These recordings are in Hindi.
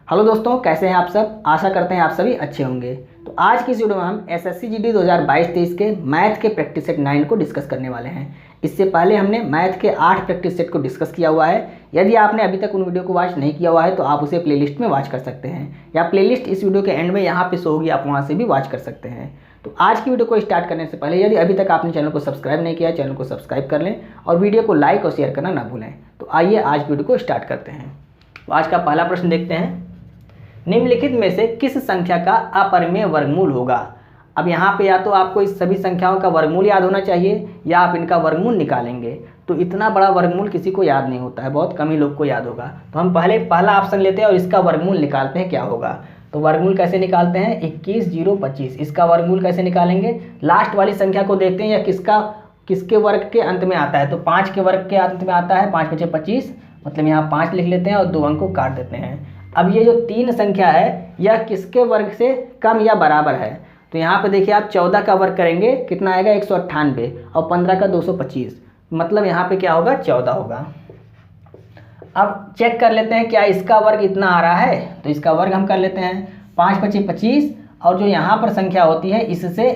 हेलो दोस्तों, कैसे हैं आप सब। आशा करते हैं आप सभी अच्छे होंगे। तो आज की इस वीडियो में हम एसएससी जीडी 2022-23 के मैथ के प्रैक्टिस सेट 9 को डिस्कस करने वाले हैं। इससे पहले हमने मैथ के 8 प्रैक्टिस सेट को डिस्कस किया हुआ है। यदि आपने अभी तक उन वीडियो को वॉच नहीं किया हुआ है तो आप उसे प्लेलिस्ट में वॉच कर सकते हैं, या प्लेलिस्ट इस वीडियो के एंड में यहाँ पे शो होगी, आप वहाँ से भी वॉच कर सकते हैं। तो आज की वीडियो को स्टार्ट करने से पहले यदि अभी तक आपने चैनल को सब्सक्राइब नहीं किया है, चैनल को सब्सक्राइब कर लें और वीडियो को लाइक और शेयर करना ना भूलें। तो आइए आज वीडियो को स्टार्ट करते हैं। तो आज का पहला प्रश्न देखते हैं, निम्नलिखित में से किस संख्या का अपरिमेय वर्गमूल होगा। अब यहाँ पे या तो आपको इस सभी संख्याओं का वर्गमूल याद होना चाहिए या आप इनका वर्गमूल निकालेंगे। तो इतना बड़ा वर्गमूल किसी को याद नहीं होता है, बहुत कम ही लोग को याद होगा। तो हम पहले पहला ऑप्शन लेते हैं और इसका वर्गमूल निकालते हैं क्या होगा। तो वर्गमूल कैसे निकालते हैं, 21, 0, 25। इसका वर्गमूल कैसे निकालेंगे, लास्ट वाली संख्या को देखते हैं या किसके वर्ग के अंत में आता है। तो 5 के वर्ग के अंत में आता है, 5 × 25, मतलब यहाँ 5 लिख लेते हैं और 2 अंक को काट देते हैं। अब ये जो 3 संख्या है यह किसके वर्ग से कम या बराबर है। तो यहाँ पे देखिए आप 14 का वर्ग करेंगे, कितना आएगा 198, और 15 का 225, मतलब यहाँ पे क्या होगा 14 होगा। अब चेक कर लेते हैं क्या इसका वर्ग इतना आ रहा है। तो इसका वर्ग हम कर लेते हैं, 5 × 25, 25, और जो यहाँ पर संख्या होती है इससे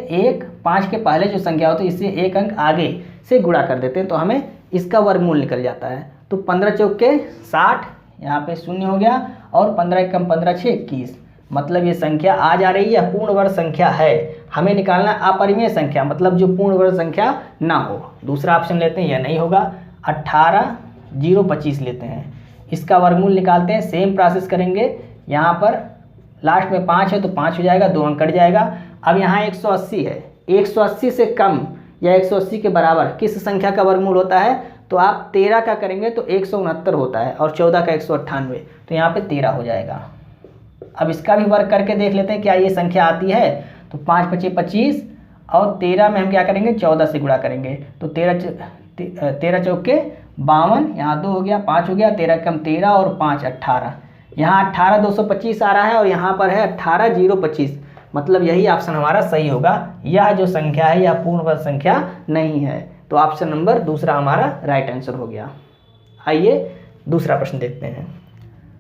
5 के पहले जो संख्या होती है इससे 1 अंक आगे से गुणा कर देते हैं, तो हमें इसका वर्गमूल निकल जाता है। तो 15 चौके 60, यहाँ पे 0 हो गया, और 15 × 15 = 21, मतलब ये संख्या आ जा रही है, पूर्ण वर्ग संख्या है। हमें निकालना अपरिमेय संख्या, मतलब जो पूर्ण वर्ग संख्या ना हो। दूसरा ऑप्शन लेते हैं, यह नहीं होगा। 18, 0, 25 लेते हैं, इसका वर्गमूल निकालते हैं। सेम प्रोसेस करेंगे, यहाँ पर लास्ट में 5 है तो 5 हो जाएगा, 2 अंक कट जाएगा। अब यहाँ 180 है, 180 से कम या 180 के बराबर किस संख्या का वर्गमूल होता है। तो आप 13 का करेंगे तो 169 होता है, और 14 का 198, तो यहाँ पे 13 हो जाएगा। अब इसका भी वर्ग करके देख लेते हैं क्या ये संख्या आती है। तो 5 × 25, 25, और 13 में हम क्या करेंगे 14 से गुणा करेंगे। तो 13 चौके 52, यहाँ 2 हो गया, 5 हो गया, 13 × 13 और 5 18, यहाँ 18, 225 आ रहा है, और यहाँ पर है 18, 0, 25, मतलब यही ऑप्शन हमारा सही होगा। यह जो संख्या है यह पूर्ण वर्ग संख्या नहीं है, तो ऑप्शन नंबर दूसरा हमारा राइट आंसर हो गया। आइए दूसरा प्रश्न देखते हैं।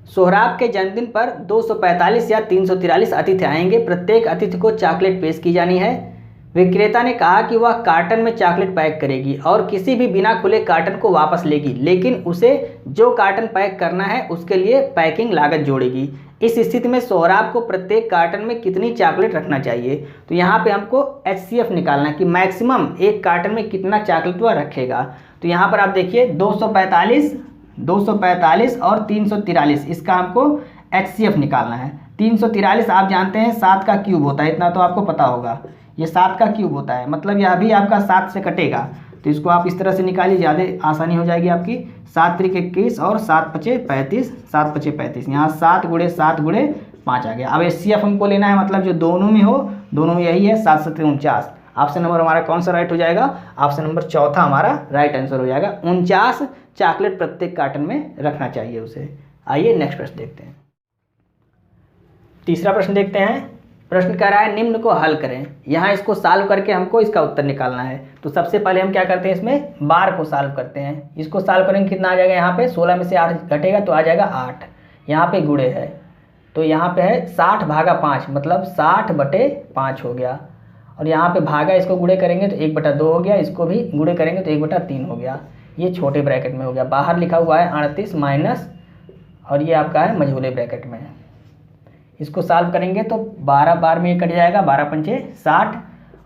सोहराब के जन्मदिन पर 245 या 343 अतिथि आएंगे, प्रत्येक अतिथि को चॉकलेट पेश की जानी है। विक्रेता ने कहा कि वह कार्टन में चॉकलेट पैक करेगी और किसी भी बिना खुले कार्टन को वापस लेगी, लेकिन उसे जो कार्टन पैक करना है उसके लिए पैकिंग लागत जोड़ेगी। इस स्थिति में सोहराब को प्रत्येक कार्टन में कितनी चॉकलेट रखना चाहिए। तो यहाँ पे हमको HCF निकालना है कि मैक्सिमम एक कार्टन में कितना चॉकलेट वह रखेगा। तो यहाँ पर आप देखिए 245 और 343, इसका हमको HCF निकालना है। 343 आप जानते हैं 7 का क्यूब होता है, इतना तो आपको पता होगा, ये 7 का क्यूब होता है, मतलब यह भी आपका 7 से कटेगा। तो इसको आप इस तरह से निकालिए, ज़्यादा आसानी हो जाएगी आपकी। 7 × 21 और 7 × 5 = 35, 7 × 5 = 35, यहाँ 7 × 7 × 5 आ गया। अब HCF हमको लेना है, मतलब जो दोनों में हो, दोनों में यही है, 7 × 7 = 49। ऑप्शन नंबर हमारा कौन सा राइट हो जाएगा, ऑप्शन नंबर चौथा हमारा राइट आंसर हो जाएगा। 49 चॉकलेट प्रत्येक कार्टन में रखना चाहिए उसे। आइए नेक्स्ट प्रश्न देखते हैं। तीसरा प्रश्न देखते हैं। प्रश्न कह रहा है निम्न को हल करें। यहाँ इसको सॉल्व करके हमको इसका उत्तर निकालना है। तो सबसे पहले हम क्या करते हैं, इसमें बार को सॉल्व करते हैं। इसको सॉल्व करेंगे कितना आ जाएगा, यहाँ पे 16 में से 8 घटेगा तो आ जाएगा 8। यहाँ पे गुणे है तो यहाँ पे है 60/5, मतलब 60/5 हो गया। और यहाँ पे भागा, इसको गुणे करेंगे तो 1/2 हो गया, इसको भी गुणे करेंगे तो 1/3 हो गया। ये छोटे ब्रैकेट में हो गया। बाहर लिखा हुआ है 38 माइनस, और ये आपका है मझोले ब्रैकेट में। इसको सॉल्व करेंगे तो 12 बार में ये कट जाएगा, 12 × 5 = 60,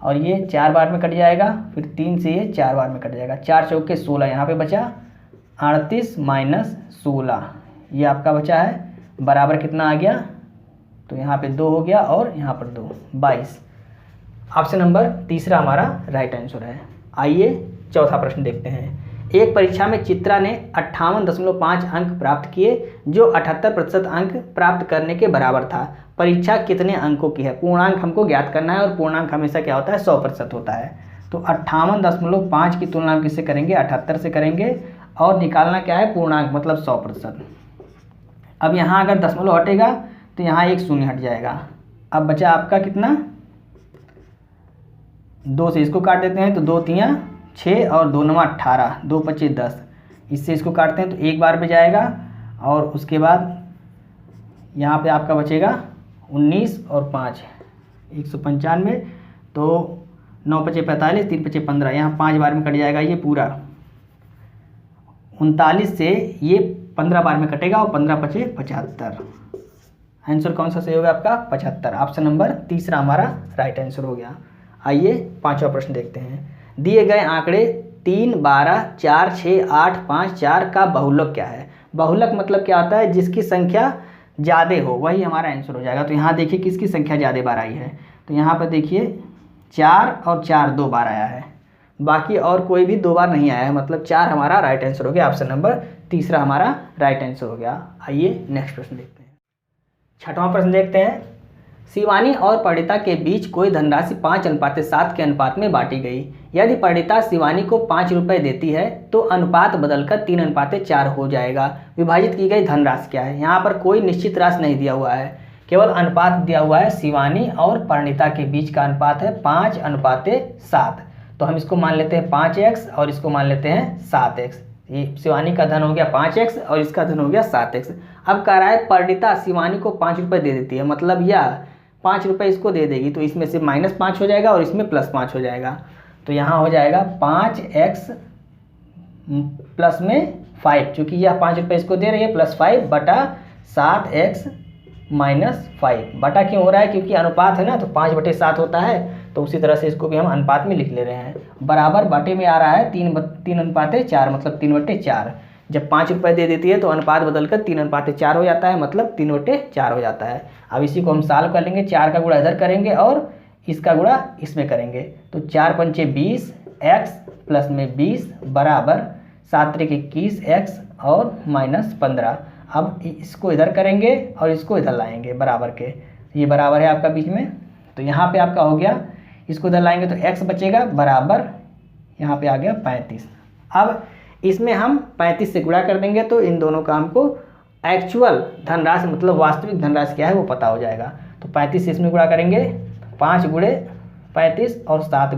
और ये 4 बार में कट जाएगा, फिर 3 से ये 4 बार में कट जाएगा। 4 चौके 16, यहाँ पे बचा 38 माइनस 16, ये आपका बचा है, बराबर कितना आ गया, तो यहाँ पे 2 हो गया और यहाँ पर 2, 22। ऑप्शन नंबर तीसरा हमारा राइट आंसर है। आइए चौथा प्रश्न देखते हैं। एक परीक्षा में चित्रा ने 58.5 अंक प्राप्त किए, जो 78% अंक प्राप्त करने के बराबर था। परीक्षा कितने अंकों की है। पूर्णांक हमको ज्ञात करना है, और पूर्णांक हमेशा क्या होता है, 100% होता है। तो 58.5 की तुलना किससे करेंगे, 78 से करेंगे, और निकालना क्या है, पूर्णांक मतलब 100%। अब यहाँ अगर दशमलव हटेगा तो यहाँ एक शून्य हट जाएगा। अब बचा आपका कितना, 2 से इसको काट देते हैं तो 2 × 3 = 6 और 2 × 9 = 18, 2 × 5 = 10। इससे इसको काटते हैं तो एक बार पे जाएगा, और उसके बाद यहाँ पे आपका बचेगा 19 और 5 195, तो 9 × 5 = 45, 3 × 5 = 15, यहाँ 5 बार में कट जाएगा ये पूरा 39 से ये 15 बार में कटेगा और 15 × 5 = 75। आंसर कौन सा सही होगा आपका? 75। ऑप्शन नंबर तीसरा हमारा राइट आंसर हो गया। आइए पांचवा प्रश्न देखते हैं। दिए गए आंकड़े 3, 12, 4, 6, 8, 5, 4 का बहुलक क्या है? बहुलक मतलब क्या होता है? जिसकी संख्या ज़्यादा हो वही हमारा आंसर हो जाएगा। तो यहाँ देखिए किसकी संख्या ज़्यादा बार आई है, तो यहाँ पर देखिए 4 और 4 2 बार आया है, बाकी और कोई भी 2 बार नहीं आया है, मतलब 4 हमारा राइट आंसर हो गया। ऑप्शन नंबर तीसरा हमारा राइट आंसर हो गया। आइए नेक्स्ट प्रश्न देखते हैं। छठवां प्रश्न देखते हैं। शिवानी और परिणीता के बीच कोई धनराशि 5:7 के अनुपात में बांटी गई। यदि परिणीता शिवानी को 5 रुपये देती है तो अनुपात बदलकर 3:4 हो जाएगा। विभाजित की गई धनराशि क्या है? यहाँ पर कोई निश्चित राशि नहीं दिया हुआ है, केवल अनुपात दिया हुआ है। शिवानी और परिणीता के बीच का अनुपात है 5:7, तो हम इसको मान लेते हैं 5x और इसको मान लेते हैं 7x। ये शिवानी का धन हो गया 5x और इसका धन हो गया 7x। अब कह रहा है परिणीता शिवानी को 5 रुपये दे देती है, मतलब यह 5 रुपये इसको दे देगी, तो इसमें से -5 हो जाएगा और इसमें +5 हो जाएगा। तो यहाँ हो जाएगा 5x प्लस में 5, चूँकि यह 5 रुपये इसको दे रही है, +5 बटा 7x -5। बटा क्यों हो रहा है? क्योंकि अनुपात है ना, तो 5/7 होता है, तो उसी तरह से इसको भी हम अनुपात में लिख ले रहे हैं। बराबर बटे में आ रहा है 3:4, मतलब 3/4। जब 5 रुपये दे देती है तो अनुपात बदलकर 3:4 हो जाता है, मतलब 3/4 हो जाता है। अब इसी को हम सॉल्व कर लेंगे, 4 का गुणा इधर करेंगे और इसका गुणा इसमें करेंगे, तो 4 × 5 = 20, x प्लस में 20 बराबर 7 × 21 x और -15। अब इसको इधर करेंगे और इसको इधर लाएंगे बराबर के, ये बराबर है आपका बीच में, तो यहाँ पे आपका हो गया, इसको इधर लाएंगे तो x बचेगा बराबर, यहाँ पे आ गया 35। अब इसमें हम 35 से गुणा कर देंगे तो इन दोनों का हमको एक्चुअल धनराशि मतलब वास्तविक धनराशि क्या है वो पता हो जाएगा। तो 35 से इसमें गुणा करेंगे, 5 × 35 और 7 ×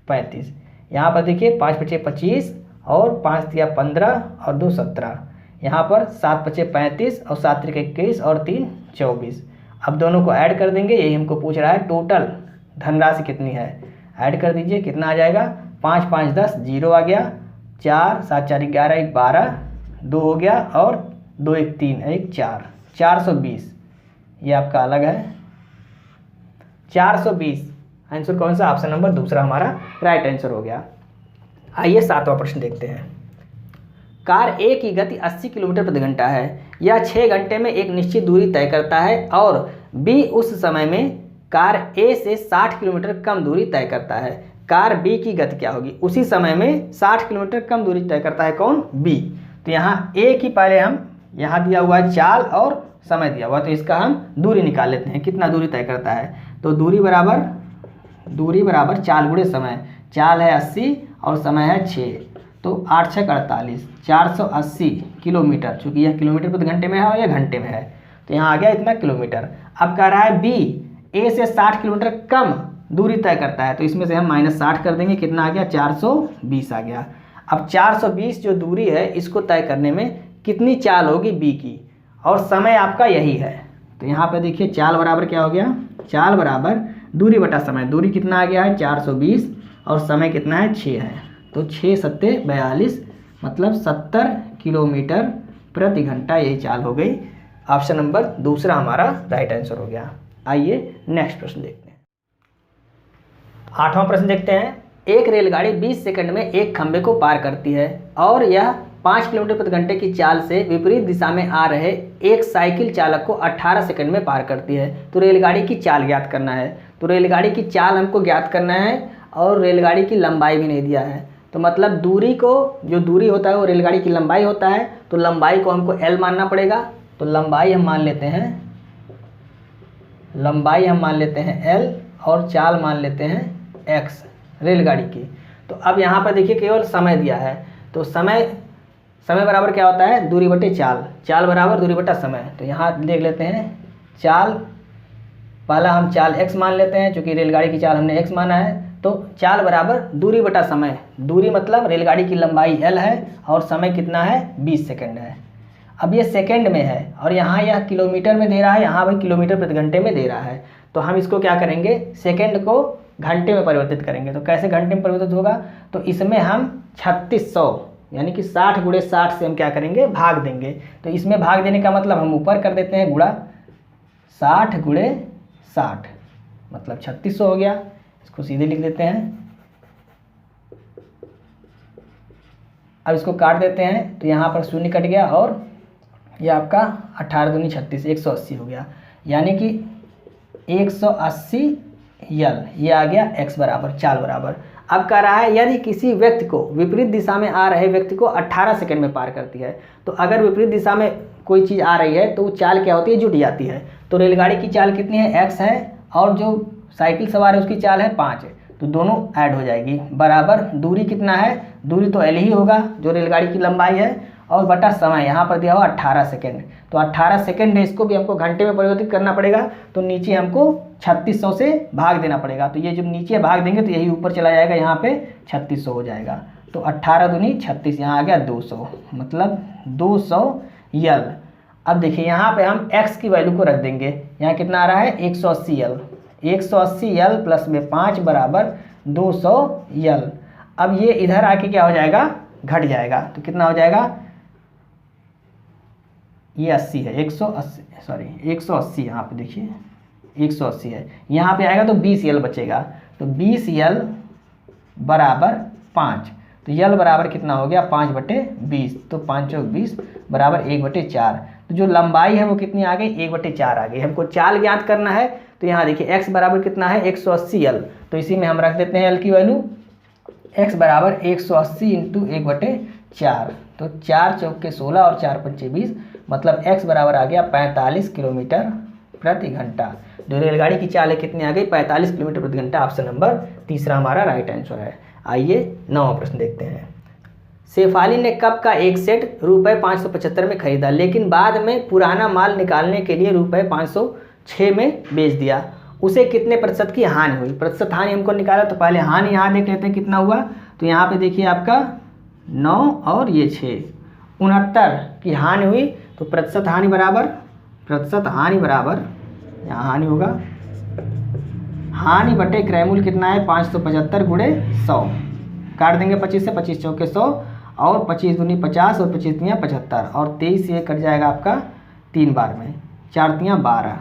35। यहाँ पर देखिए 5 × 5 = 25 और 5 × 3 = 15 और 2 = 17। यहाँ पर 7 × 5 = 35 और 7 × 3 = 21 और 3 = 24। अब दोनों को ऐड कर देंगे, यही हमको पूछ रहा है टोटल धनराशि कितनी है। ऐड कर दीजिए, कितना आ जाएगा? 5 × 5 = 10, 0 आ गया, 4 × 7 = 4 = 11, 1 = 12, 2 हो गया और 2 × 1 = 3, 1 = 4, 420। ये आपका अलग है 420। आंसर कौन सा? ऑप्शन नंबर दूसरा हमारा राइट आंसर हो गया। आइए सातवां प्रश्न देखते हैं। कार A की गति 80 किलोमीटर प्रति घंटा है। यह 6 घंटे में एक निश्चित दूरी तय करता है और B उस समय में कार A से 60 किलोमीटर कम दूरी तय करता है। कार B की गति क्या होगी? उसी समय में 60 किलोमीटर कम दूरी तय करता है कौन? B। तो यहाँ A की पहले हम, यहाँ दिया हुआ है चाल और समय दिया हुआ, तो इसका हम दूरी निकाल लेते हैं, कितना दूरी तय करता है। तो दूरी बराबर चाल गुणे समय। चाल है 80 और समय है 6, तो 8 × 6 = 48, 480 किलोमीटर। चूँकि यह किलोमीटर प्रति घंटे में है और यह घंटे में है, तो यहाँ आ गया इतना किलोमीटर। अब कह रहा है B A से 60 किलोमीटर कम दूरी तय करता है, तो इसमें से हम -60 कर देंगे, कितना आ गया? 420 आ गया। अब 420 जो दूरी है इसको तय करने में कितनी चाल होगी B की, और समय आपका यही है। तो यहाँ पे देखिए चाल बराबर क्या हो गया? चाल बराबर दूरी बटा समय। दूरी कितना आ गया है? 420 और समय कितना है? 6 है, तो 6 × 7 = 42, मतलब 70 किलोमीटर प्रति घंटा यही चाल हो गई। ऑप्शन नंबर दूसरा हमारा राइट आंसर हो गया। आइए नेक्स्ट प्रश्न देखते हैं। आठवां प्रश्न देखते हैं। एक रेलगाड़ी 20 सेकंड में एक खंभे को पार करती है और यह 5 किलोमीटर प्रति घंटे की चाल से विपरीत दिशा में आ रहे एक साइकिल चालक को 18 सेकंड में पार करती है। तो रेलगाड़ी की चाल ज्ञात करना है। तो रेलगाड़ी की चाल हमको ज्ञात करना है और रेलगाड़ी की लंबाई भी नहीं दिया है, तो मतलब दूरी को, जो दूरी होता है वो रेलगाड़ी की लंबाई होता है, तो लंबाई को हमको L मानना पड़ेगा। तो लंबाई हम मान लेते हैं L और चाल मान लेते हैं x रेलगाड़ी की। तो अब यहाँ पर देखिए केवल समय दिया है, तो समय बराबर क्या होता है? दूरी बटे चाल। चाल बराबर दूरी बटा समय। तो यहाँ देख लेते हैं चाल, पहला हम चाल x मान लेते हैं, चूँकि रेलगाड़ी की चाल हमने x माना है, तो चाल बराबर दूरी बटा समय। दूरी मतलब रेलगाड़ी की लंबाई L है और समय कितना है? 20 सेकंड है। अब ये सेकंड में है और यहाँ यह किलोमीटर में दे रहा है, यहाँ भाई किलोमीटर प्रति घंटे में दे रहा है। तो हम इसको क्या करेंगे, सेकंड को घंटे में परिवर्तित करेंगे। तो कैसे घंटे में परिवर्तित होगा, तो इसमें हम 3600 यानी कि 60 × 60 से हम क्या करेंगे, भाग देंगे। तो इसमें भाग देने का मतलब हम ऊपर कर देते हैं गुणा 60 × 60 मतलब 3600 हो गया। इसको सीधे लिख देते हैं। अब इसको काट देते हैं तो यहाँ पर शून्य कट गया और ये आपका 18 दूनी 36 180 हो गया, यानी कि 180 यल ये आ गया x बराबर चाल बराबर। अब कह रहा है यदि किसी व्यक्ति को विपरीत दिशा में आ रहे व्यक्ति को 18 सेकंड में पार करती है, तो अगर विपरीत दिशा में कोई चीज़ आ रही है तो वो चाल क्या होती है, जुट जाती है। तो रेलगाड़ी की चाल कितनी है, x है, और जो साइकिल सवार है उसकी चाल है 5 है, तो दोनों ऐड हो जाएगी। बराबर दूरी कितना है, दूरी तो L ही होगा जो रेलगाड़ी की लंबाई है, और बटा समय यहाँ पर दिया हुआ 18 सेकंड। तो 18 सेकंड है, इसको भी हमको घंटे में परिवर्तित करना पड़ेगा। तो नीचे हमको 3600 से भाग देना पड़ेगा। तो ये जब नीचे भाग देंगे तो यही ऊपर चला जाएगा, यहाँ पे 3600 हो जाएगा। तो 18 दूनी 36 यहाँ आ गया 200 मतलब 200 यल। अब देखिए यहाँ पे हम x की वैल्यू को रख देंगे, यहाँ कितना आ रहा है 180 यल। 180 यल प्लस में 5 बराबर 200 यल। अब ये इधर आके क्या हो जाएगा, घट जाएगा। तो कितना हो जाएगा, ये 80 है, 180 यहाँ पे देखिए 180 है, यहाँ पे आएगा तो 20 यल बचेगा। तो 20 यल बराबर 5, तो यल बराबर कितना हो गया 5/20। तो 5 × 20 बराबर 1/4। तो जो लंबाई है वो कितनी आ गई, 1/4 आ गई। हमको चाल ज्ञात करना है, तो यहाँ देखिए x बराबर कितना है 180 यल। तो इसी में हम रख देते हैं l की वैल्यू, x बराबर 180 × 1/4। तो 4 × 16 और 4 × 20 मतलब x बराबर आ गया 45 किलोमीटर प्रति घंटा। जो रेलगाड़ी की चाल है कितनी आ गई, 45 किलोमीटर प्रति घंटा। ऑप्शन नंबर तीसरा हमारा राइट आंसर है। आइए 9वां प्रश्न देखते हैं। शेफाली ने कप का एक सेट रुपये 575 में खरीदा, लेकिन बाद में पुराना माल निकालने के लिए रुपये 506 में बेच दिया। उसे कितने प्रतिशत की हानि हुई। प्रतिशत हानि हमको निकाला, तो पहले हानि यहाँ देख लेते हैं कितना हुआ। तो यहाँ पे देखिए आपका 9 और ये 6 69 की हानि हुई। तो प्रतिशत हानि बराबर यहाँ हानि होगा, हानि बटे क्रयमूल्य कितना है 575 × 100। काट देंगे 25 से, 25 × 4 = 100 और 25 दूनी 50 और 25 × 75 और 23 से कट जाएगा आपका 3 बार में, 4 × 12।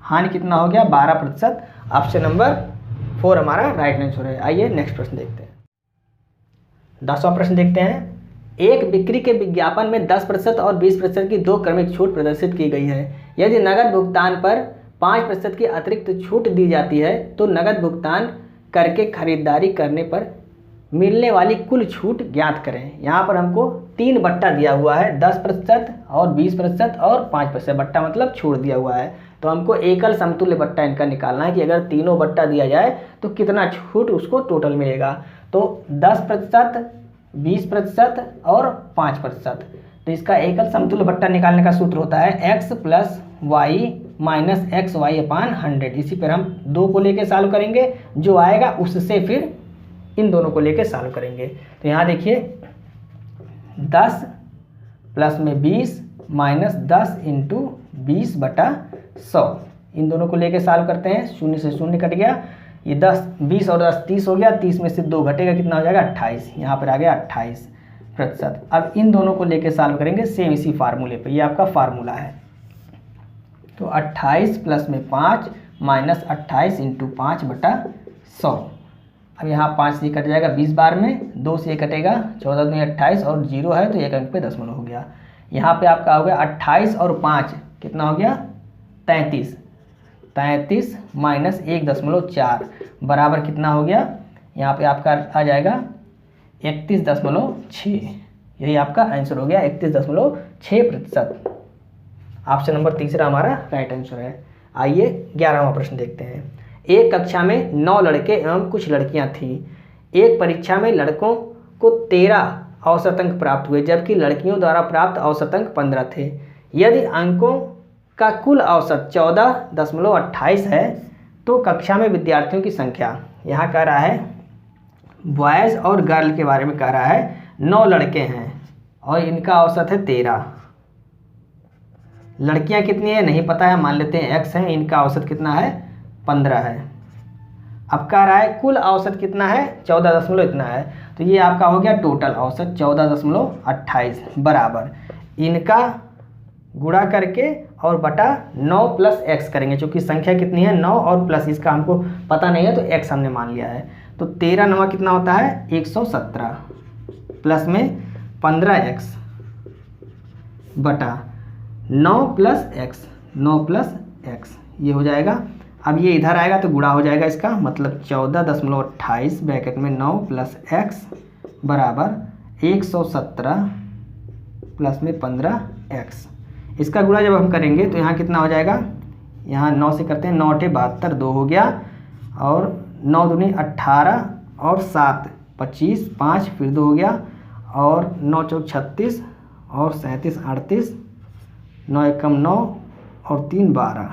हानि कितना हो गया 12%। ऑप्शन नंबर 4 हमारा राइट आंसर है। आइए नेक्स्ट प्रश्न देखते हैं। 10वां प्रश्न देखते हैं। एक बिक्री के विज्ञापन में 10% और 20% की 2 क्रमिक छूट प्रदर्शित की गई है। यदि नकद भुगतान पर 5% की अतिरिक्त छूट दी जाती है तो नकद भुगतान करके खरीदारी करने पर मिलने वाली कुल छूट ज्ञात करें। यहाँ पर हमको 3 बट्टा दिया हुआ है, 10% और 20% और 5%। बट्टा मतलब छूट दिया हुआ है। तो हमको एकल समतुल्य बट्टा इनका निकालना है कि अगर तीनों बट्टा दिया जाए तो कितना छूट उसको टोटल मिलेगा। तो 10%, 20% और 5%। तो इसका एकल समतुल्य बट्टा निकालने का सूत्र होता है x + y - xy/100। इसी पर हम 2 को लेके सॉल्व करेंगे, जो आएगा उससे फिर इन दोनों को लेके सॉल्व करेंगे। तो यहाँ देखिए 10 प्लस में 20 माइनस 10 × 20/100, इन दोनों को लेके सॉल्व करते हैं। 0 से 0 कट गया, ये 10 20 और 10 30 हो गया, 30 में से 2 घटेगा, कितना हो जाएगा 28। यहाँ पर आ गया 28%। अब इन दोनों को लेके सॉल्व करेंगे सेम इसी फार्मूले पे, ये आपका फार्मूला है। तो 28 प्लस में 5 माइनस 28 × 5/100। अब यहाँ 5 से कट जाएगा 20 बार में, 2 से कटेगा 14 दूनी 28 और 0 है तो 1 अंक पे दशमलव हो गया। यहाँ पे आपका हो गया 28 और 5 कितना हो गया 33। 33 माइनस 1.4 बराबर कितना हो गया, यहाँ पे आपका आ जाएगा 31.6। यही आपका आंसर हो गया 31.6%। ऑप्शन नंबर तीसरा हमारा राइट आंसर है। आइए 11वां प्रश्न देखते हैं। एक कक्षा में 9 लड़के एवं कुछ लड़कियां थीं। एक परीक्षा में लड़कों को 13 औसत अंक प्राप्त हुए, जबकि लड़कियों द्वारा प्राप्त औसत अंक 15 थे। यदि अंकों का कुल औसत 14.28 है तो कक्षा में विद्यार्थियों की संख्या, यहाँ कह रहा है बॉयज़ और गर्ल के बारे में कह रहा है। 9 लड़के हैं और इनका औसत है 13, लड़कियां कितनी है नहीं पता है, मान लेते हैं x है, इनका औसत कितना है 15 है। अब कह रहा है कुल औसत कितना है 14 दशमलव इतना है, तो ये आपका हो गया टोटल औसत 14.28 बराबर इनका गुणा करके और बटा 9 प्लस x करेंगे, क्योंकि संख्या कितनी है 9 और प्लस इसका हमको पता नहीं है तो x हमने मान लिया है। तो 13 9 कितना होता है 117 प्लस में 15x बटा 9 प्लस x ये हो जाएगा। अब ये इधर आएगा तो गुणा हो जाएगा इसका, मतलब 14.28 ब्रैकेट में 9 प्लस x बराबर 117 प्लस में 15x। इसका गुणा जब हम करेंगे तो यहाँ कितना हो जाएगा, यहाँ 9 से करते हैं 9 8 72 2 हो गया, और 9 दूनी 18 और 7 25 5 फिर 2 हो गया, और 9 चौक 36 और 37 38 9 एकम 9 और 3 12।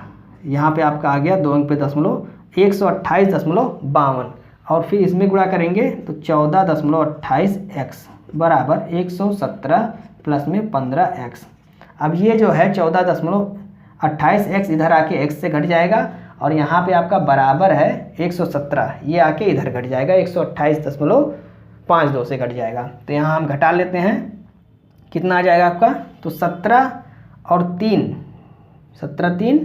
यहाँ पे आपका आ गया 2 अंक पे दशमलव 128.52, और फिर इसमें गुणा करेंगे तो 14.28x बराबर 117 प्लस में 15x। अब ये जो है 14.28x इधर आके x से घट जाएगा, और यहाँ पे आपका बराबर है 117, ये आके इधर घट जाएगा 128.52 से घट जाएगा। तो यहाँ हम घटा लेते हैं, कितना आ जाएगा आपका, तो 17 और 3 17 3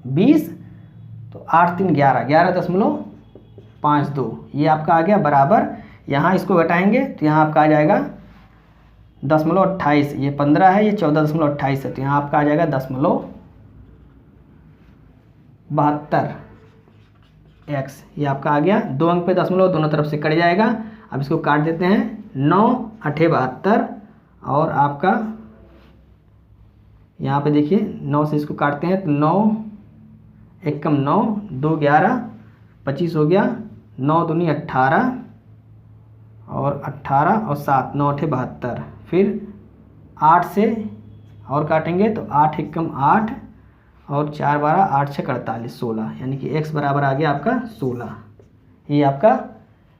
20, तो 8 3 11 11.52 ये आपका आ गया बराबर। यहाँ इसको घटाएंगे तो यहाँ आपका आ जाएगा 0.28, ये 15 है, ये 14.28 है, तो यहाँ आपका आ जाएगा 0.72x ये आपका आ गया। 2 अंक पे दशमलव दोनों तरफ से कट जाएगा। अब इसको काट देते हैं, 9 8 72, और आपका यहाँ पे देखिए 9 से इसको काटते हैं तो 9 एकम 9 2 11 25 हो गया, 9 दूनी 18 और 18 और 7 9 8 72, फिर 8 से और काटेंगे तो 8 एकम 8 और 4 12 8 6 48 16, यानी कि x बराबर आ गया आपका 16। ये आपका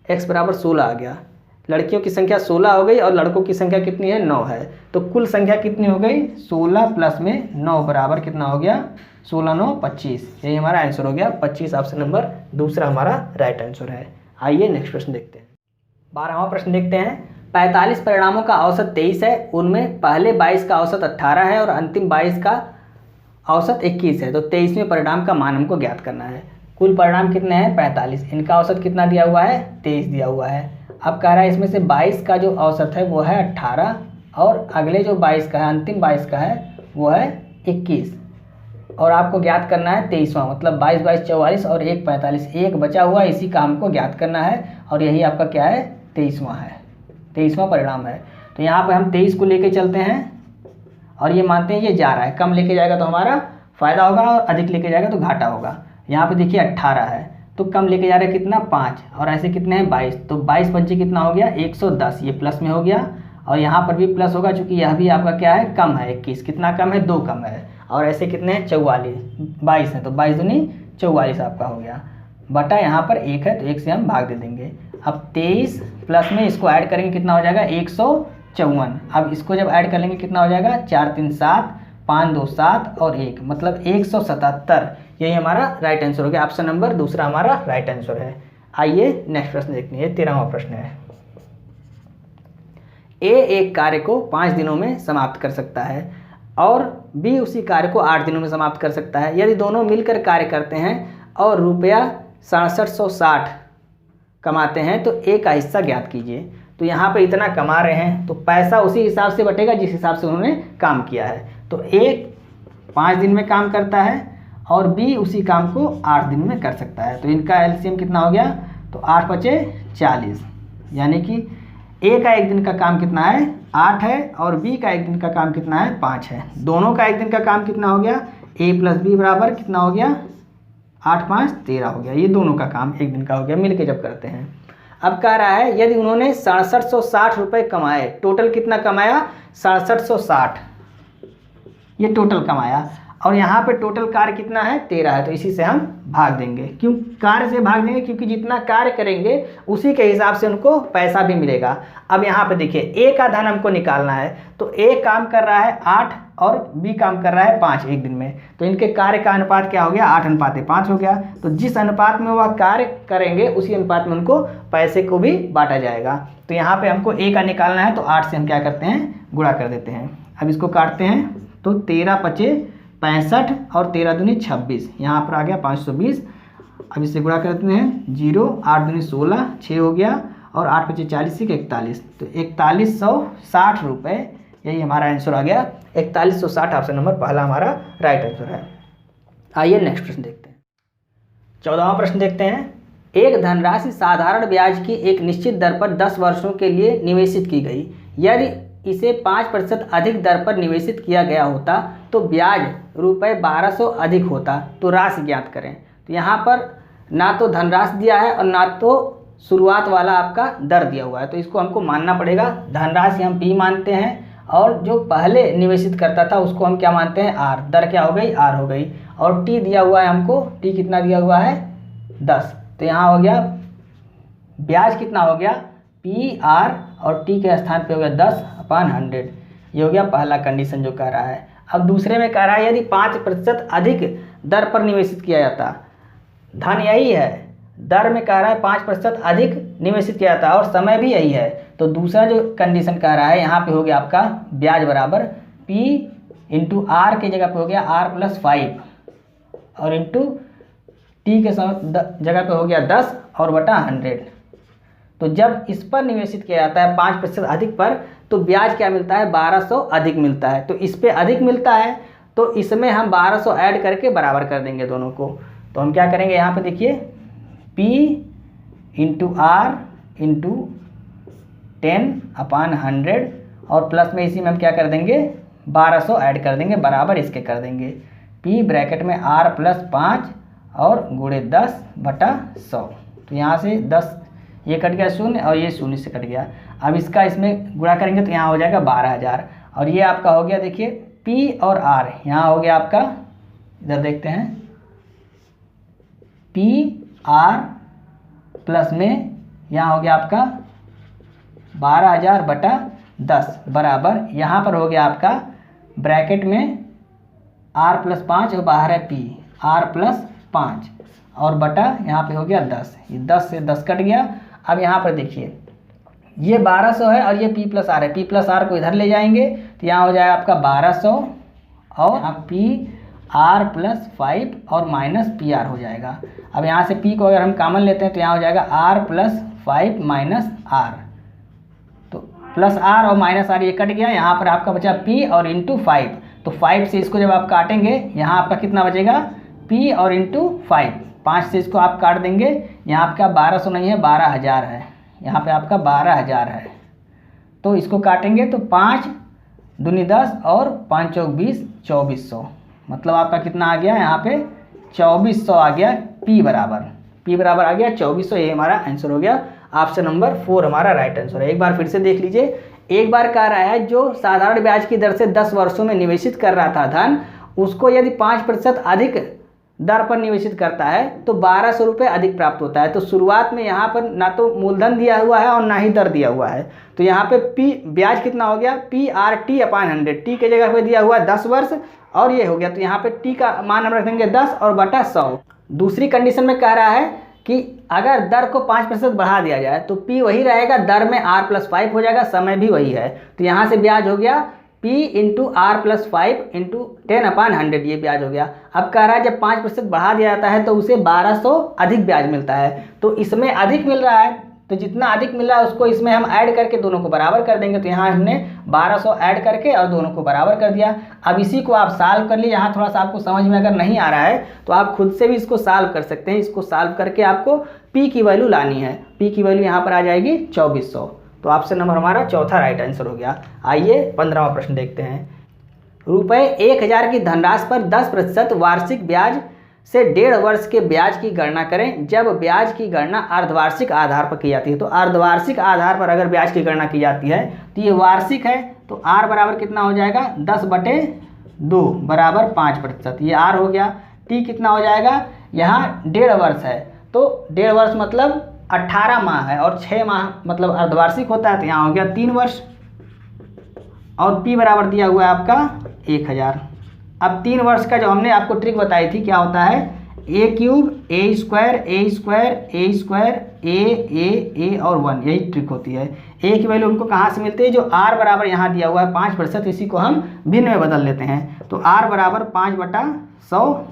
x बराबर 16 आ गया। लड़कियों की संख्या 16 हो गई और लड़कों की संख्या कितनी है 9 है, तो कुल संख्या कितनी हो गई 16 प्लस में 9 बराबर कितना हो गया 16 9 25। यही हमारा आंसर हो गया 25, ऑप्शन नंबर दूसरा हमारा राइट आंसर है। आइए नेक्स्ट प्रश्न देखते हैं। 12वां प्रश्न देखते हैं। 45 परिणामों का औसत 23 है, उनमें पहले 22 का औसत 18 है और अंतिम 22 का औसत 21 है, तो 23वें परिणाम का मान हमको ज्ञात करना है। कुल परिणाम कितने हैं 45, इनका औसत कितना दिया हुआ है 23 दिया हुआ है। अब कह रहा है इसमें से 22 का जो औसत है वो है 18, और अगले जो 22 का है अंतिम 22 का है वो है 21, और आपको ज्ञात करना है 23वां, मतलब 22 22 44 और 1 45, एक बचा हुआ इसी का हमको ज्ञात करना है, और यही आपका क्या है 23वां है, 23वां परिणाम है। तो यहाँ पे हम 23 को लेके चलते हैं और ये मानते हैं ये जा रहा है, कम लेके जाएगा तो हमारा फ़ायदा होगा और अधिक लेके जाएगा तो घाटा होगा। यहाँ पे देखिए 18 है तो कम लेके जा रहे हैं कितना 5, और ऐसे कितने हैं 22, तो 22 बच्चे कितना हो गया 110, ये प्लस में हो गया, और यहाँ पर भी प्लस होगा चूँकि यह भी आपका क्या है कम है 21, कितना कम है 2 कम है, और ऐसे कितने हैं 44, 22 है तो 22 दूनी 44 आपका हो गया, बटा यहाँ पर 1 है तो 1 से हम भाग दे देंगे। अब 23 प्लस में इसको ऐड करेंगे कितना हो जाएगा 154, अब इसको जब ऐड कर लेंगे कितना हो जाएगा 4 3 7 5 2 7 और 1, मतलब 177। यही हमारा राइट आंसर हो गया, ऑप्शन नंबर दूसरा हमारा राइट आंसर है। आइए नेक्स्ट प्रश्न देखते हैं, 13वां प्रश्न है। ए एक कार्य को 5 दिनों में समाप्त कर सकता है और बी उसी कार्य को 8 दिनों में समाप्त कर सकता है। यदि दोनों मिलकर कार्य करते हैं और रुपया 6760 कमाते हैं तो ए का हिस्सा ज्ञात कीजिए। तो यहाँ पे इतना कमा रहे हैं तो पैसा उसी हिसाब से बटेगा जिस हिसाब से उन्होंने काम किया है। तो ए 5 दिन में काम करता है और बी उसी काम को 8 दिन में कर सकता है, तो इनका एलसीएम कितना हो गया, तो 8 5 40, यानी कि ए का एक दिन का काम कितना है 8 है और बी का एक दिन का काम कितना है 5 है। दोनों का एक दिन का काम कितना हो गया, ए प्लस बी बराबर कितना हो गया 8 5 13 हो गया। ये दोनों का काम एक दिन का हो गया मिल के जब करते हैं। अब कह रहा है यदि उन्होंने 6760 रुपये कमाए, टोटल कितना कमाया 6760, ये टोटल कमाया, और यहाँ पे टोटल कार्य कितना है 13 है, तो इसी से हम भाग देंगे। क्यों कार्य से भाग देंगे? क्योंकि जितना कार्य करेंगे उसी के हिसाब से उनको पैसा भी मिलेगा। अब यहाँ पे देखिए ए का धन हमको निकालना है, तो ए काम कर रहा है 8 और बी काम कर रहा है 5 एक दिन में, तो इनके कार्य का अनुपात क्या हो गया? 8:5 हो गया। तो जिस अनुपात में वह कार्य करेंगे उसी अनुपात में उनको पैसे को भी बांटा जाएगा। तो यहाँ पे हमको ए का निकालना है, तो 8 से हम क्या करते हैं? गुणा कर देते हैं। अब इसको काटते हैं, तो 13×5 = 65 और 13×2 = 26, यहाँ पर आ गया 520। अब इससे गुणा कर देते हैं, 0 8×2 = 16, 6 हो गया, और 8×5 = 40, 41, तो 4160 रुपये, यही हमारा आंसर आ गया। 4160 ऑप्शन नंबर पहला हमारा राइट आंसर है। आइए नेक्स्ट प्रश्न देखते हैं। 14वां प्रश्न देखते हैं। एक धनराशि साधारण ब्याज की एक निश्चित दर पर 10 वर्षों के लिए निवेशित की गई। यदि इसे 5% अधिक दर पर निवेशित किया गया होता तो ब्याज ₹1200 अधिक होता, तो राशि ज्ञात करें। तो यहाँ पर ना तो धनराशि दिया है और ना तो शुरुआत वाला आपका दर दिया हुआ है, तो इसको हमको मानना पड़ेगा। धनराशि हम P मानते हैं और जो पहले निवेशित करता था उसको हम क्या मानते हैं? R। दर क्या हो गई? R हो गई। और T दिया हुआ है हमको, T कितना दिया हुआ है? 10। तो यहाँ हो गया ब्याज कितना हो गया? PR और T के स्थान पे हो गया 10/100। ये हो गया पहला कंडीशन जो कह रहा है। अब दूसरे में कह रहा है यदि 5% अधिक दर पर निवेशित किया जाता, धन यही है, दर में कह रहा है 5% अधिक निवेशित किया जाता और समय भी यही है। तो दूसरा जो कंडीशन कह रहा है यहाँ पे हो गया आपका ब्याज बराबर P × R के जगह पे हो गया R+5 और इंटू T के जगह पे हो गया 10 और बटा 100। तो जब इस पर निवेशित किया जाता है 5% अधिक पर, तो ब्याज क्या मिलता है? 1200 अधिक मिलता है। तो इस पे अधिक मिलता है, तो इसमें हम 1200 ऐड करके बराबर कर देंगे दोनों को। तो हम क्या करेंगे? यहाँ पे देखिए P × R × 10/100 और प्लस में इसी में हम क्या कर देंगे? 1200 ऐड कर देंगे, बराबर इसके कर देंगे। P ब्रैकेट में R+5 और गुणे 10/100। तो यहाँ से 10 ये कट गया 0 और ये 0 से कट गया। अब इसका इसमें गुणा करेंगे तो यहाँ हो जाएगा 12000 और ये आपका हो गया देखिए P और R, यहाँ हो गया आपका, इधर देखते हैं, PR प्लस में यहाँ हो गया आपका 12000/10 बराबर, यहाँ पर हो गया आपका ब्रैकेट में R+5 और बाहर है P, R+5 और बटा यहाँ पे हो गया 10। ये 10 से 10 कट गया। अब यहाँ पर देखिए ये 1200 है और ये P+R है, P+R को इधर ले जाएंगे तो यहाँ हो जाएगा आपका 1200 और PR+5 और -PR हो जाएगा। अब यहाँ से P को अगर हम कॉमन लेते हैं तो यहाँ हो जाएगा R+5 -R, तो +R और -R ये कट गया। यहाँ पर आपका बचा P और इंटू 5, तो 5 से इसको जब आप काटेंगे यहाँ आपका कितना बचेगा? P और इंटू 5 से इसको आप काट देंगे। यहाँ आपका 1200 नहीं है, 12000 है, यहाँ पे आपका 12000 है। तो इसको काटेंगे तो 5 दूनी 10 और 5 चौक 20, 2400, मतलब आपका कितना आ गया? यहाँ पे 2400 आ गया। P बराबर आ गया 2400। ये हमारा आंसर हो गया। ऑप्शन नंबर 4 हमारा राइट आंसर है। एक बार फिर से देख लीजिए। एक बार कह रहा है जो साधारण ब्याज की दर से 10 वर्षों में निवेशित कर रहा था धन, उसको यदि 5% अधिक दर पर निवेशित करता है तो 1200 रुपये अधिक प्राप्त होता है। तो शुरुआत में यहाँ पर ना तो मूलधन दिया हुआ है और ना ही दर दिया हुआ है। तो यहाँ पे ब्याज कितना हो गया? PRT/100, T के जगह पे दिया हुआ है 10 वर्ष और ये हो गया, तो यहाँ पे T का मान हम रख देंगे 10 और बटा 100। दूसरी कंडीशन में कह रहा है कि अगर दर को 5% बढ़ा दिया जाए तो P वही रहेगा, दर में R+5 हो जाएगा, समय भी वही है। तो यहाँ से ब्याज हो गया P × R+5 × 10/100, ये ब्याज हो गया। अब कह रहा है जब 5% बढ़ा दिया जाता है तो उसे 1200 अधिक ब्याज मिलता है। तो इसमें अधिक मिल रहा है, तो जितना अधिक मिल रहा है उसको इसमें हम ऐड करके दोनों को बराबर कर देंगे। तो यहाँ हमने 1200 ऐड करके और दोनों को बराबर कर दिया। अब इसी को आप सॉल्व कर लिए। यहाँ थोड़ा सा आपको समझ में अगर नहीं आ रहा है तो आप खुद से भी इसको सॉल्व कर सकते हैं। इसको सॉल्व करके आपको P की वैल्यू लानी है। P की वैल्यू यहाँ पर आ जाएगी 2400। तो ऑप्शन नंबर हमारा चौथा राइट आंसर हो गया। आइए 15वां प्रश्न देखते हैं। ₹1000 की धनराशि पर 10% वार्षिक ब्याज से 1.5 वर्ष के ब्याज की गणना करें। जब ब्याज की गणना अर्धवार्षिक आधार पर की जाती है, तो अर्धवार्षिक आधार पर अगर ब्याज की गणना की जाती है तो ये वार्षिक है, तो R बराबर कितना हो जाएगा? 10/2 बराबर 5%, ये R हो गया। टी कितना हो जाएगा, यहाँ 1.5 वर्ष है तो 1.5 वर्ष मतलब 18 माह है, और 6 माह मतलब अर्धवार्षिक होता है, तो यहाँ हो गया 3 वर्ष। और p बराबर दिया हुआ है आपका 1000। अब 3 वर्ष का जो हमने आपको ट्रिक बताई थी क्या होता है, a cube A square A square A square A और 1, यही ट्रिक होती है। a की वैल्यू हमको कहाँ से मिलती है, जो r बराबर यहाँ दिया हुआ है 5%, इसी को हम भिन्न में बदल लेते हैं। तो r बराबर 5/100,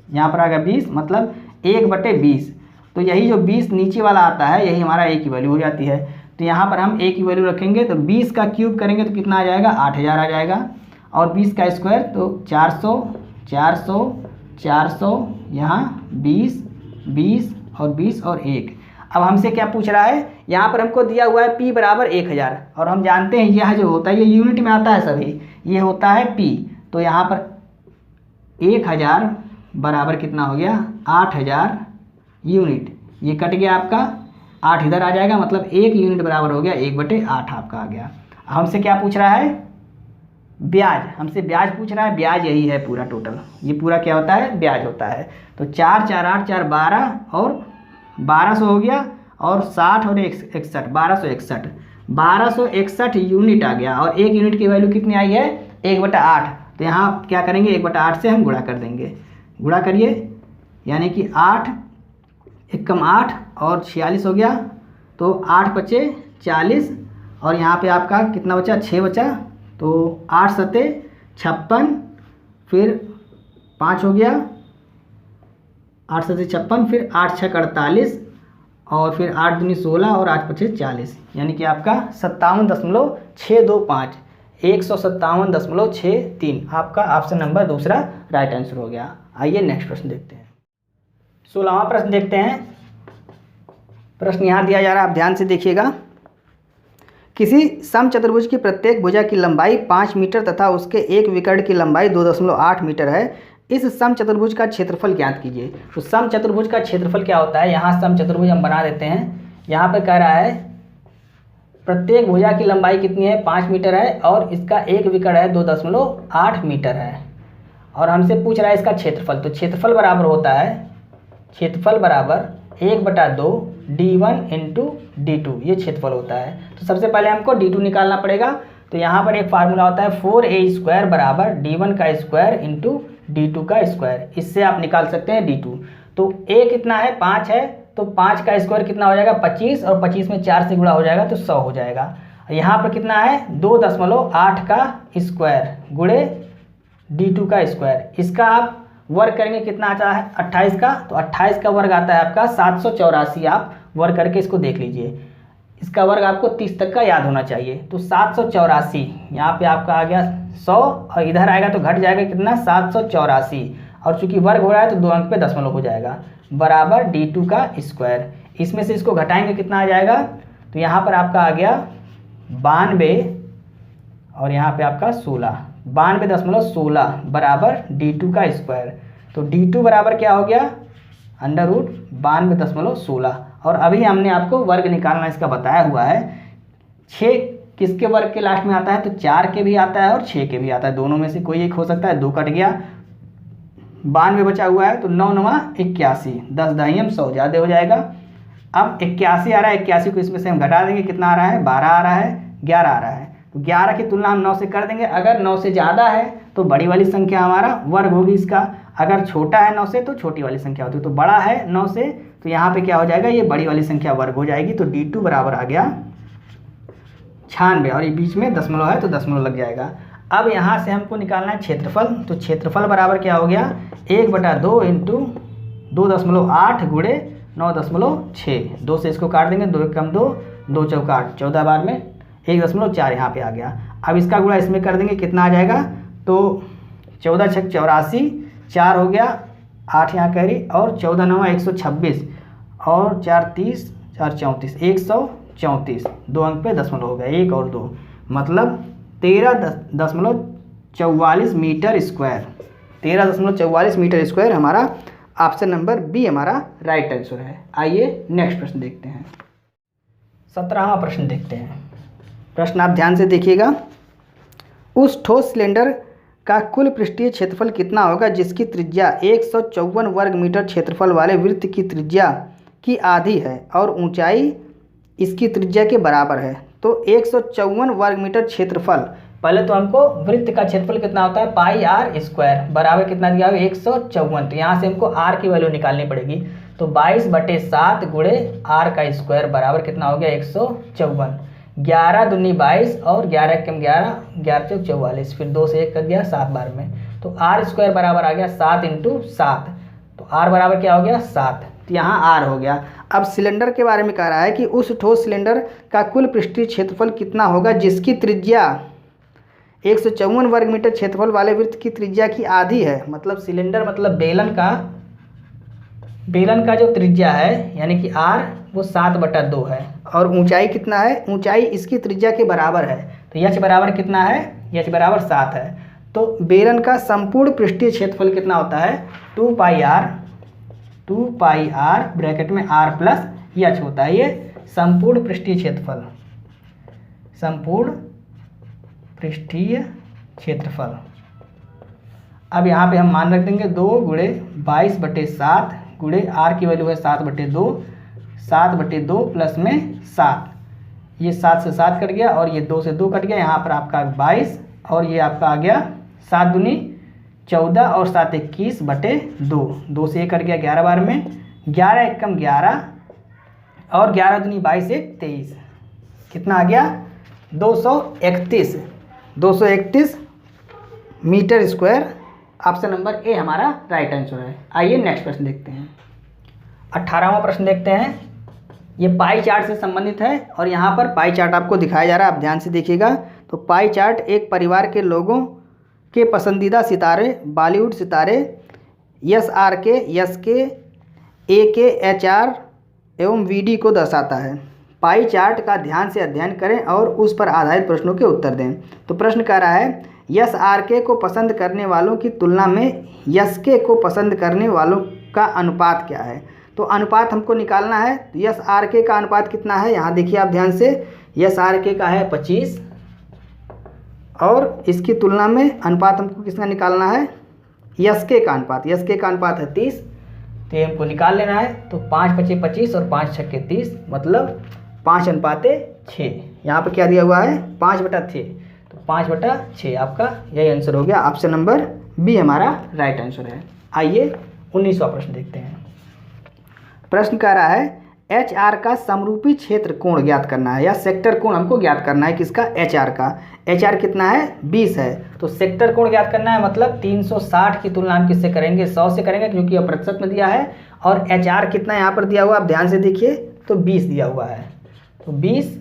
यहाँ पर आ गया 20, मतलब 1/20। तो यही जो 20 नीचे वाला आता है यही हमारा a की वैल्यू हो जाती है। तो यहाँ पर हम a की वैल्यू रखेंगे तो 20 का क्यूब करेंगे तो कितना आ जाएगा, 8000 आ जाएगा। और 20 का स्क्वायर तो 400 400 400, यहाँ 20 20 और 20 और 1। अब हमसे क्या पूछ रहा है, यहाँ पर हमको दिया हुआ है p बराबर 1000, और हम जानते हैं यह जो होता है ये यूनिट में आता है सभी, ये होता है p। तो यहाँ पर 1000 बराबर कितना हो गया, 8000 यूनिट। ये कट गया आपका, 8 इधर आ जाएगा, मतलब 1 यूनिट बराबर हो गया 1/8 आपका आ गया। हमसे क्या पूछ रहा है, ब्याज, हमसे ब्याज पूछ रहा है। ब्याज यही है पूरा टोटल, ये पूरा क्या होता है, ब्याज होता है। तो 4 4 8 4 12 और 1200 हो गया, और 60 और 61 1261 यूनिट आ गया। और 1 यूनिट की वैल्यू कितनी आई है, 1/8। तो यहाँ क्या करेंगे, 1/8 से हम गुणा कर देंगे। गुणा करिए, यानी कि 8 एकम 8 और 46 हो गया, तो 8 बचे 40, और यहाँ पे आपका कितना बचा, 6 बचा। तो 8 सते 56, फिर 5 हो गया, 8 सते 56, फिर 8 छक 48, और फिर 8 दूनी 16 और 8 पचे 40, यानी कि आपका 57.625, 157.63 आपका ऑप्शन नंबर दूसरा राइट आंसर हो गया। आइए नेक्स्ट प्रश्न देखते हैं। 16वां प्रश्न देखते हैं। प्रश्न यहाँ दिया जा रहा है, आप ध्यान से देखिएगा। किसी समचतुर्भुज की प्रत्येक भुजा की लंबाई 5 मीटर तथा उसके एक विकर्ण की लंबाई 2.8 मीटर है। इस समचतुर्भुज का क्षेत्रफल ज्ञात कीजिए। तो समचतुर्भुज का क्षेत्रफल क्या होता है, यहाँ समचतुर्भुज हम बना देते हैं। यहाँ पर कह रहा है प्रत्येक भुजा की लंबाई कितनी है, 5 मीटर है, और इसका एक विकर्ण है 2.8 मीटर है, और हमसे पूछ रहा है इसका क्षेत्रफल। तो क्षेत्रफल बराबर होता है, क्षेत्रफल बराबर 1/2 d1 इंटू d2, ये क्षेत्रफल होता है। तो सबसे पहले हमको d2 निकालना पड़ेगा। तो यहाँ पर एक फार्मूला होता है 4a² बराबर d1 का स्क्वायर इंटू d2 का स्क्वायर, इससे आप निकाल सकते हैं d2। तो a कितना है, 5 है, तो 5 का स्क्वायर कितना हो जाएगा, 25, और 25 में 4 से गुणा हो जाएगा तो 100 हो जाएगा। यहाँ पर कितना है, 2.8 का स्क्वायर गुणे d2 का स्क्वायर, इसका आप वर्ग करेंगे कितना आता है, 28 का। तो 28 का वर्ग आता है आपका 784। आप वर्ग करके इसको देख लीजिए, इसका वर्ग आपको 30 तक का याद होना चाहिए। तो 784, यहाँ पे आपका आ गया 100, और इधर आएगा तो घट जाएगा कितना, 784, और चूंकि वर्ग हो रहा है तो 2 अंक पे दशमलव हो जाएगा, बराबर d2 का स्क्वायर। इसमें से इसको घटाएंगे कितना आ जाएगा, तो यहाँ पर आपका आ गया 92, और यहाँ पे आपका 16, 92.16 बराबर d2 का स्क्वायर। तो d2 बराबर क्या हो गया, अंडर रूट 92.16। और अभी हमने आपको वर्ग निकालना इसका बताया हुआ है। 6 किसके वर्ग के लास्ट में आता है, तो 4 के भी आता है और 6 के भी आता है, दोनों में से कोई एक हो सकता है। 2 कट गया, 92 बचा हुआ है, तो 9 9 81, 10 10 100 ज़्यादा हो जाएगा। अब 81 आ रहा है, 81 को इसमें से हम घटा देंगे, कितना आ रहा है, 12 आ रहा है, 11 आ रहा है। तो 11 की तुलना हम 9 से कर देंगे। अगर 9 से ज़्यादा है तो बड़ी वाली संख्या हमारा वर्ग होगी इसका, अगर छोटा है 9 से तो छोटी वाली संख्या होती है। तो बड़ा है 9 से, तो यहाँ पे क्या हो जाएगा, ये बड़ी वाली संख्या वर्ग हो जाएगी। तो d2 बराबर आ गया 96, और ये बीच में दशमलव है तो दशमलव लग जाएगा। अब यहाँ से हमको निकालना है क्षेत्रफल। तो क्षेत्रफल बराबर क्या हो गया, 1/2 इंटू 2.8 गुणे 9.6, 2 से इसको काट देंगे, 2 एकम 2, 2 चौका 8, 14 बार में 1.4 यहाँ पे आ गया। अब इसका गुणा इसमें कर देंगे, कितना आ जाएगा, तो 14 छक 84, 4 हो गया, 8 यहाँ कैरी, और 14 9 126, और 4 30, 4 34, 134, 2 अंक पे दशमलव हो गया, 1 और 2, मतलब 13.44 मीटर स्क्वायर, 13.44 मीटर स्क्वायर हमारा ऑप्शन नंबर बी हमारा राइट आंसर है। आइए नेक्स्ट प्रश्न देखते हैं। 17वां प्रश्न देखते हैं। प्रश्न आप ध्यान से देखिएगा। उस ठोस सिलेंडर का कुल पृष्ठीय क्षेत्रफल कितना होगा जिसकी त्रिज्या 154 वर्ग मीटर क्षेत्रफल वाले वृत्त की त्रिज्या की आधी है और ऊंचाई इसकी त्रिज्या के बराबर है। तो 154 वर्ग मीटर क्षेत्रफल, पहले तो हमको वृत्त का क्षेत्रफल कितना होता है पाई आर स्क्वायर बराबर कितना दिया हुआ 154। तो यहाँ से हमको आर की वैल्यू निकालनी पड़ेगी। तो 22/7 गुणे आर का स्क्वायर बराबर कितना हो गया 154। 11 दूनी 22 और 11 कम 11, 11 चौक 44, फिर 2 से 1 कर दिया 7 बार में। तो आर स्क्वायर बराबर आ गया 7 × 7। तो आर बराबर क्या हो गया 7। तो यहाँ आर हो गया। अब सिलेंडर के बारे में कह रहा है कि उस ठोस सिलेंडर का कुल पृष्ठीय क्षेत्रफल कितना होगा जिसकी त्रिज्या 154 वर्ग मीटर क्षेत्रफल वाले वृत्त की त्रिज्या की आधी है। मतलब सिलेंडर मतलब बेलन का जो त्रिज्या है यानी कि आर वो 7/2 है और ऊंचाई कितना है, ऊंचाई इसकी त्रिज्या के बराबर है। तो एच बराबर कितना है, एच बराबर 7 है। तो बेलन का संपूर्ण पृष्ठीय क्षेत्रफल कितना होता है 2 पाई आर ब्रैकेट में आर प्लस एच होता है। ये संपूर्ण पृष्ठीय क्षेत्रफल, संपूर्ण पृष्ठीय क्षेत्रफल। अब यहाँ पे हम मान रख देंगे 2 गुणे 22/7 गुणे आर की वैल्यू है 7/2, 7/2 प्लस में 7, ये 7 से 7 कट गया और ये 2 से 2 कट गया। यहाँ पर आपका 22 और ये आपका आ गया 7 दूनी 14 और 7 21/2, 2 से 1 कट गया 11 बार में, 11 एकम 11 और 11 दूनी 22 1 23, कितना आ गया 231 metre square. Option number A हमारा राइट आंसर है। आइए नेक्स्ट प्रश्न देखते हैं। 18वां प्रश्न देखते हैं। ये पाई चार्ट से संबंधित है और यहाँ पर पाई चार्ट आपको दिखाया जा रहा है, आप ध्यान से देखिएगा। तो पाई चार्ट एक परिवार के लोगों के पसंदीदा सितारे, बॉलीवुड सितारे SRK, SK, AK, HR एवं VD को दर्शाता है। पाई चार्ट का ध्यान से अध्ययन करें और उस पर आधारित प्रश्नों के उत्तर दें। तो प्रश्न कह रहा है SRK को पसंद करने वालों की तुलना में SK को पसंद करने वालों का अनुपात क्या है। तो अनुपात हमको निकालना है। तो SRK का अनुपात कितना है, यहाँ देखिए आप ध्यान से, SRK का है 25 और इसकी तुलना में अनुपात हमको किसका निकालना है SK का अनुपात, SK का अनुपात है 30। तो ये हमको निकाल लेना है। तो 5×5 = 25 और 5×6 = 30, मतलब 5:6। यहाँ पर क्या दिया हुआ है 5/6, तो 5/6 आपका यही आंसर हो गया। ऑप्शन नंबर बी हमारा राइट आंसर है। आइए 19वां प्रश्न देखते हैं। प्रश्न कह रहा है HR का समरूपी क्षेत्र कोण ज्ञात करना है या सेक्टर कोण हमको ज्ञात करना है किसका, HR का। HR कितना है 20 है। तो सेक्टर कोण ज्ञात करना है, मतलब 360 की तुलना हम किससे करेंगे 100 से करेंगे, क्योंकि यह प्रतिशत में दिया है। और HR कितना यहाँ पर दिया हुआ आप ध्यान से देखिए, तो 20 दिया हुआ है। तो 20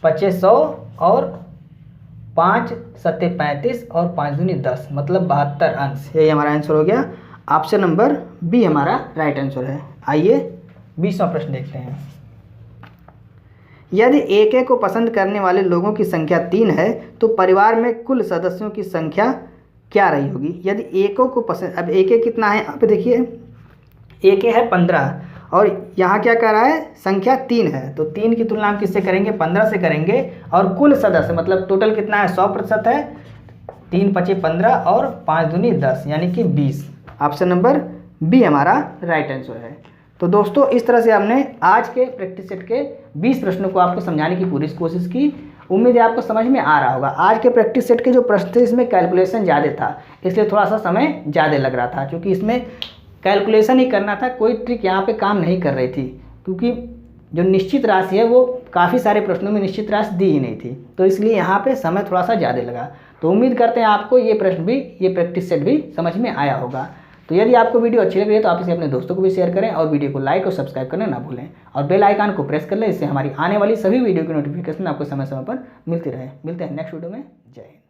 25 100 और 5 7 35 और 5 दूनी 10, मतलब 72 अंश। यही हमारा आंसर हो गया। ऑप्शन नंबर बी हमारा राइट आंसर है। आइए 20वां प्रश्न देखते हैं। यदि AK को पसंद करने वाले लोगों की संख्या 3 है तो परिवार में कुल सदस्यों की संख्या क्या रही होगी। यदि AK को पसंद, अब AK कितना है आप देखिए, AK है 15 और यहाँ क्या कह रहा है संख्या 3 है। तो 3 की तुलना हम किससे करेंगे 15 से करेंगे। और कुल सदस्य मतलब टोटल कितना है 100% है। 3 × 5 = 15 और 5 दूनी 10 यानी कि 20। ऑप्शन नंबर बी हमारा राइट आंसर है। तो दोस्तों इस तरह से हमने आज के प्रैक्टिस सेट के 20 प्रश्नों को आपको समझाने की पूरी कोशिश की। उम्मीद है आपको समझ में आ रहा होगा। आज के प्रैक्टिस सेट के जो प्रश्न थे इसमें कैलकुलेशन ज़्यादा था, इसलिए थोड़ा सा समय ज़्यादा लग रहा था, क्योंकि इसमें कैलकुलेशन ही करना था, कोई ट्रिक यहाँ पे काम नहीं कर रही थी, क्योंकि जो निश्चित राशि है वो काफ़ी सारे प्रश्नों में निश्चित राशि दी ही नहीं थी, तो इसलिए यहाँ पे समय थोड़ा सा ज़्यादा लगा। तो उम्मीद करते हैं आपको ये प्रश्न भी, ये प्रैक्टिस सेट भी समझ में आया होगा। तो यदि आपको वीडियो अच्छी लग रही है तो आप इसे अपने दोस्तों को भी शेयर करें और वीडियो को लाइक और सब्सक्राइब करना ना भूलें और बेल आइकन को प्रेस कर लें। इससे हमारी आने वाली सभी वीडियो की नोटिफिकेशन आपको समय समय पर मिलती रहे। मिलते हैं नेक्स्ट वीडियो में। जय हिंद।